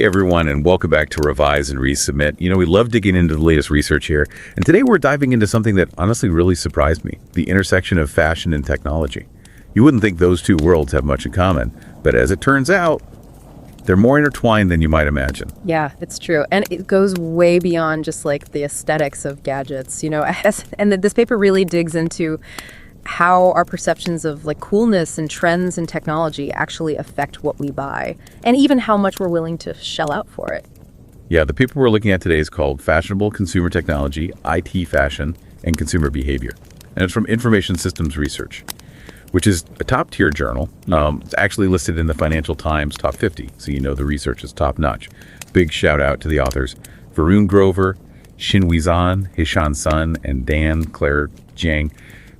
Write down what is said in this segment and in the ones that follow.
Hey everyone, and welcome back to Revise and Resubmit. We love digging into the latest research here, and today we're diving into something that honestly really surprised me, the intersection of fashion and technology. You wouldn't think those two worlds have much in common, but as it turns out, they're more intertwined than you might imagine. Yeah, it's true. And it goes way beyond just like the aesthetics of gadgets, and this paper really digs into how our perceptions of like coolness and trends and technology actually affect what we buy, and even how much we're willing to shell out for it. Yeah, the paper we're looking at today is called Fashionable Consumer Technology, IT Fashion, and Consumer Behavior. And it's from Information Systems Research, which is a top-tier journal. It's actually listed in the Financial Times Top 50, so you know the research is top-notch. Big shout-out to the authors, Varun Grover, Xinhui Zhan, Hishan Sun, and Dan Claire Jiang,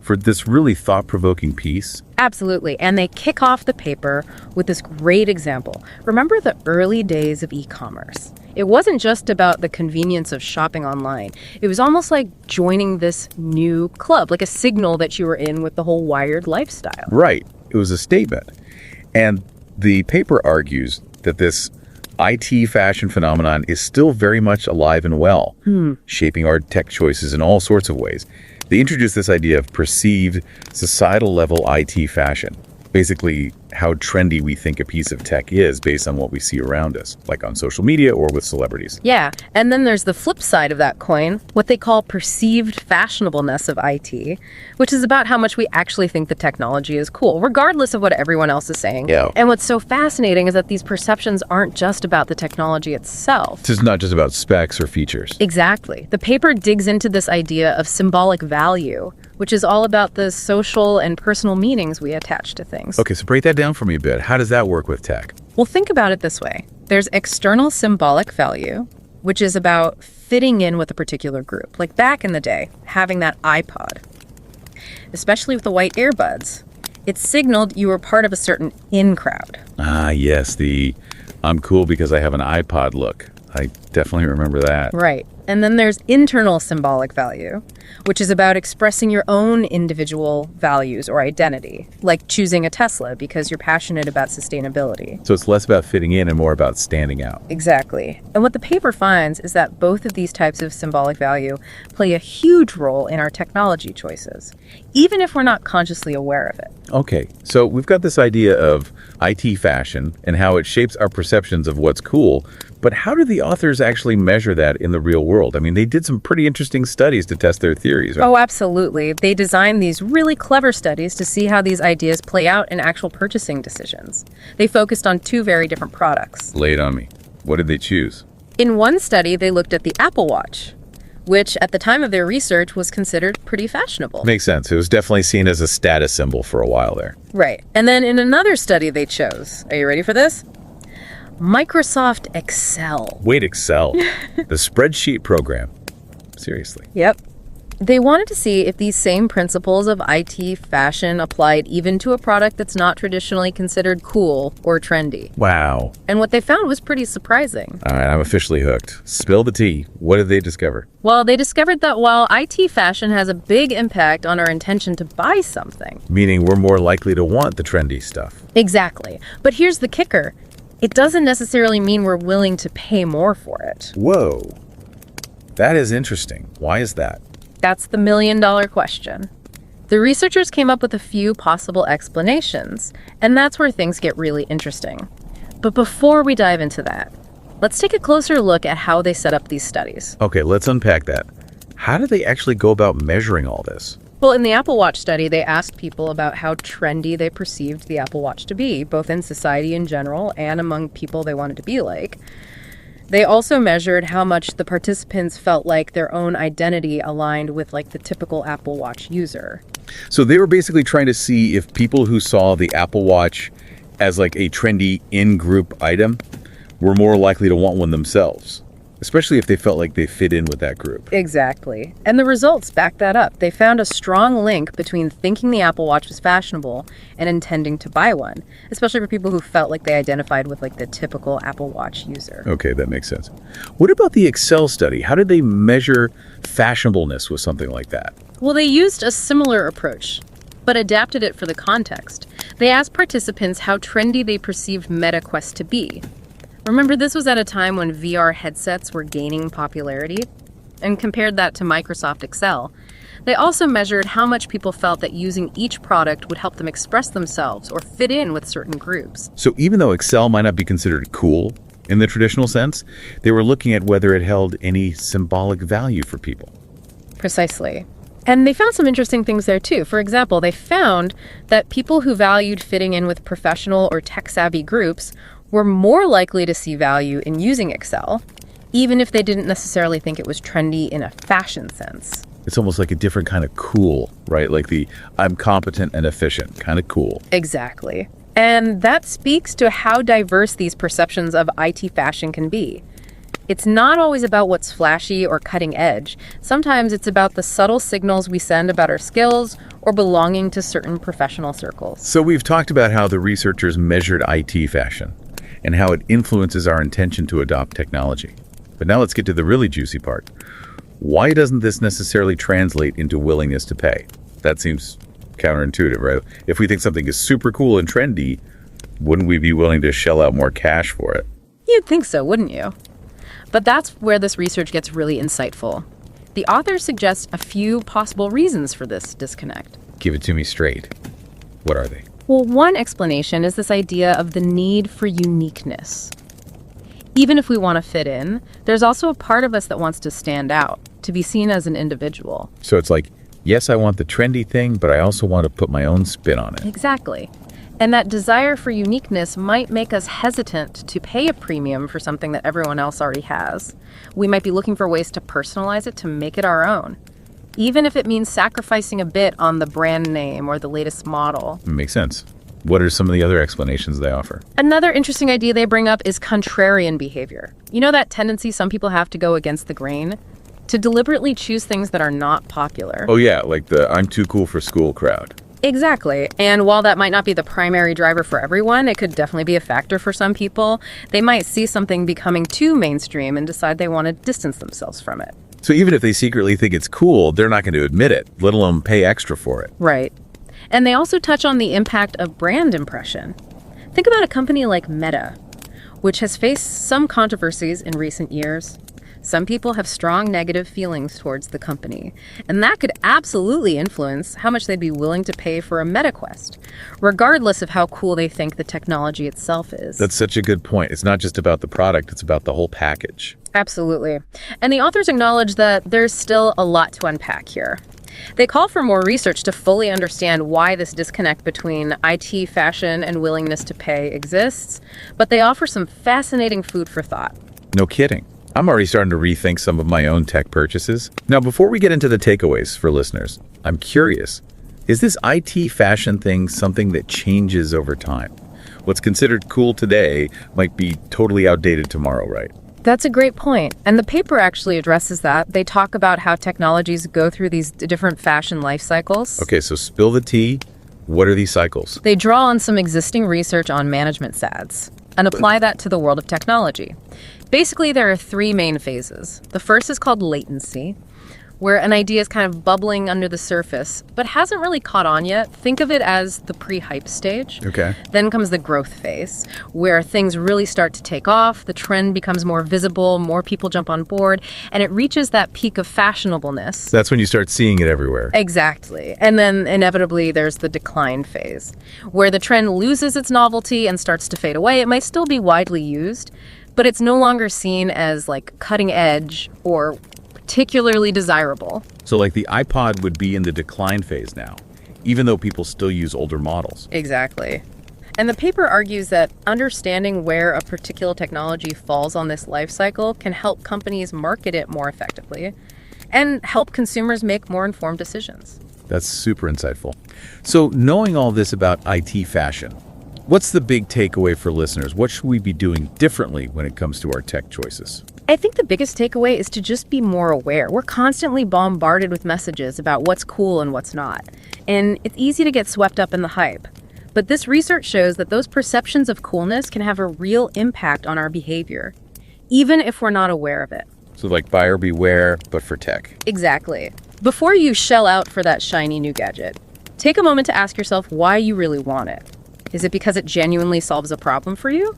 for this really thought-provoking piece. Absolutely. And they kick off the paper with this great example. Remember the early days of e-commerce? It wasn't just about the convenience of shopping online. It was almost like joining this new club, like a signal that you were in with the whole wired lifestyle. Right. It was a statement. And the paper argues that this IT fashion phenomenon is still very much alive and well, shaping our tech choices in all sorts of ways. They introduced this idea of perceived societal level IT fashion, basically how trendy we think a piece of tech is based on what we see around us, like on social media or with celebrities. Yeah, and then there's the flip side of that coin, what they call perceived fashionableness of IT, which is about how much we actually think the technology is cool, regardless of what everyone else is saying. Yeah. And what's so fascinating is that these perceptions aren't just about the technology itself. It's not just about specs or features. Exactly. The paper digs into this idea of symbolic value, which is all about the social and personal meanings we attach to things. Okay, so break that down for me a bit. How does that work with tech? Well, think about it this way. There's external symbolic value, which is about fitting in with a particular group. Like back in the day, having that iPod, especially with the white earbuds, it signaled you were part of a certain in crowd. Ah, yes, the I'm cool because I have an iPod look. I definitely remember that. Right. And then there's internal symbolic value, which is about expressing your own individual values or identity, like choosing a Tesla because you're passionate about sustainability. So it's less about fitting in and more about standing out. Exactly. And what the paper finds is that both of these types of symbolic value play a huge role in our technology choices, even if we're not consciously aware of it. Okay, so we've got this idea of IT fashion and how it shapes our perceptions of what's cool, but how do the authors actually measure that in the real world? I mean, they did some pretty interesting studies to test their theories, right? Oh, absolutely. They designed these really clever studies to see how these ideas play out in actual purchasing decisions. They focused on two very different products. Lay it on me. What did they choose? In one study, they looked at the Apple Watch, which at the time of their research was considered pretty fashionable. Makes sense. It was definitely seen as a status symbol for a while there. Right. And then in another study they chose, are you ready for this? Microsoft Excel. Wait, Excel. The spreadsheet program. Seriously. Yep. They wanted to see if these same principles of IT fashion applied even to a product that's not traditionally considered cool or trendy. Wow. And what they found was pretty surprising. All right, I'm officially hooked. Spill the tea. What did they discover? Well, they discovered that while IT fashion has a big impact on our intention to buy something. Meaning we're more likely to want the trendy stuff. Exactly. But here's the kicker. It doesn't necessarily mean we're willing to pay more for it. Whoa. That is interesting. Why is that? That's the million-dollar question. The researchers came up with a few possible explanations, and that's where things get really interesting. But before we dive into that, let's take a closer look at how they set up these studies. Okay, let's unpack that. How do they actually go about measuring all this? Well, in the Apple Watch study, they asked people about how trendy they perceived the Apple Watch to be, both in society in general and among people they wanted to be like. They also measured how much the participants felt like their own identity aligned with like the typical Apple Watch user. So they were basically trying to see if people who saw the Apple Watch as like a trendy in-group item were more likely to want one themselves, especially if they felt like they fit in with that group. Exactly. And the results back that up. They found a strong link between thinking the Apple Watch was fashionable and intending to buy one, especially for people who felt like they identified with like the typical Apple Watch user. Okay, that makes sense. What about the Excel study? How did they measure fashionableness with something like that? Well, they used a similar approach, but adapted it for the context. They asked participants how trendy they perceived MetaQuest to be. Remember, this was at a time when VR headsets were gaining popularity, and compared that to Microsoft Excel. They also measured how much people felt that using each product would help them express themselves or fit in with certain groups. So even though Excel might not be considered cool in the traditional sense, they were looking at whether it held any symbolic value for people. Precisely. And they found some interesting things there too. For example, they found that people who valued fitting in with professional or tech-savvy groups were more likely to see value in using Excel, even if they didn't necessarily think it was trendy in a fashion sense. It's almost like a different kind of cool, right? Like the I'm competent and efficient kind of cool. Exactly. And that speaks to how diverse these perceptions of IT fashion can be. It's not always about what's flashy or cutting edge. Sometimes it's about the subtle signals we send about our skills or belonging to certain professional circles. So we've talked about how the researchers measured IT fashion and how it influences our intention to adopt technology. But now let's get to the really juicy part. Why doesn't this necessarily translate into willingness to pay? That seems counterintuitive, right? If we think something is super cool and trendy, wouldn't we be willing to shell out more cash for it? You'd think so, wouldn't you? But that's where this research gets really insightful. The authors suggest a few possible reasons for this disconnect. Give it to me straight. What are they? Well, one explanation is this idea of the need for uniqueness. Even if we want to fit in, there's also a part of us that wants to stand out, to be seen as an individual. So it's like, yes, I want the trendy thing, but I also want to put my own spin on it. Exactly. And that desire for uniqueness might make us hesitant to pay a premium for something that everyone else already has. We might be looking for ways to personalize it to make it our own, even if it means sacrificing a bit on the brand name or the latest model. Makes sense. What are some of the other explanations they offer? Another interesting idea they bring up is contrarian behavior. You know that tendency some people have to go against the grain? To deliberately choose things that are not popular. Oh yeah, like the I'm too cool for school crowd. Exactly. And while that might not be the primary driver for everyone, it could definitely be a factor for some people. They might see something becoming too mainstream and decide they want to distance themselves from it. So even if they secretly think it's cool, they're not going to admit it, let alone pay extra for it. Right. And they also touch on the impact of brand impression. Think about a company like Meta, which has faced some controversies in recent years. Some people have strong negative feelings towards the company, and that could absolutely influence how much they'd be willing to pay for a Meta Quest, regardless of how cool they think the technology itself is. That's such a good point. It's not just about the product, it's about the whole package. Absolutely. And the authors acknowledge that there's still a lot to unpack here. They call for more research to fully understand why this disconnect between IT fashion and willingness to pay exists, but they offer some fascinating food for thought. No kidding. I'm already starting to rethink some of my own tech purchases. Now, before we get into the takeaways for listeners, I'm curious, is this IT fashion thing something that changes over time? What's considered cool today might be totally outdated tomorrow, right? That's a great point. And the paper actually addresses that. They talk about how technologies go through these different fashion life cycles. Okay, so spill the tea. What are these cycles? They draw on some existing research on management SADs and apply that to the world of technology. Basically, there are three main phases. The first is called latency, where an idea is kind of bubbling under the surface, but hasn't really caught on yet. Think of it as the pre-hype stage. Okay. Then comes the growth phase, where things really start to take off, the trend becomes more visible, more people jump on board, and it reaches that peak of fashionableness. That's when you start seeing it everywhere. Exactly. And then inevitably there's the decline phase, where the trend loses its novelty and starts to fade away. It might still be widely used, but it's no longer seen as like cutting edge or particularly desirable. So like the iPod would be in the decline phase now, even though people still use older models. Exactly. And the paper argues that understanding where a particular technology falls on this life cycle can help companies market it more effectively and help consumers make more informed decisions. That's super insightful. So knowing all this about IT fashion, what's the big takeaway for listeners? What should we be doing differently when it comes to our tech choices? I think the biggest takeaway is to just be more aware. We're constantly bombarded with messages about what's cool and what's not. And it's easy to get swept up in the hype. But this research shows that those perceptions of coolness can have a real impact on our behavior, even if we're not aware of it. So like buyer beware, but for tech. Exactly. Before you shell out for that shiny new gadget, take a moment to ask yourself why you really want it. Is it because it genuinely solves a problem for you?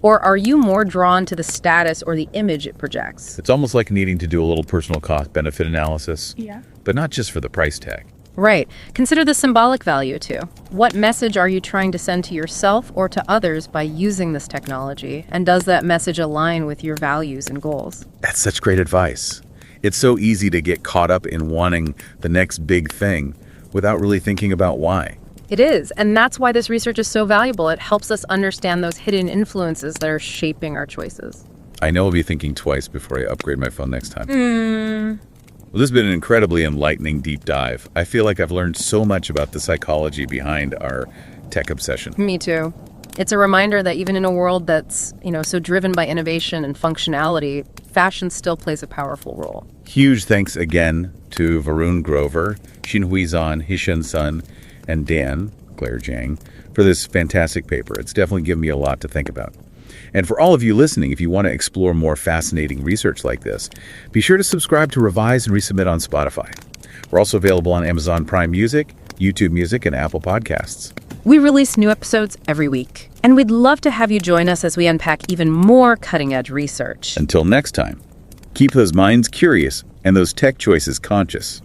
Or are you more drawn to the status or the image it projects? It's almost like needing to do a little personal cost-benefit analysis. Yeah. But not just for the price tag. Right. Consider the symbolic value, too. What message are you trying to send to yourself or to others by using this technology? And does that message align with your values and goals? That's such great advice. It's so easy to get caught up in wanting the next big thing without really thinking about why. It is, and that's why this research is so valuable. It helps us understand those hidden influences that are shaping our choices. I know I'll be thinking twice before I upgrade my phone next time. Well, this has been an incredibly enlightening deep dive. I feel like I've learned so much about the psychology behind our tech obsession. Me too. It's a reminder that even in a world that's, so driven by innovation and functionality, fashion still plays a powerful role. Huge thanks again to Varun Grover, Xinhui Zhan, Hishen Sun, and Dan Claire Jiang for this fantastic paper. It's definitely given me a lot to think about. And for all of you listening, if you want to explore more fascinating research like this, be sure to subscribe to Revise and Resubmit on Spotify. We're also available on Amazon Prime Music, YouTube Music, and Apple Podcasts. We release new episodes every week, and we'd love to have you join us as we unpack even more cutting-edge research. Until next time, keep those minds curious and those tech choices conscious.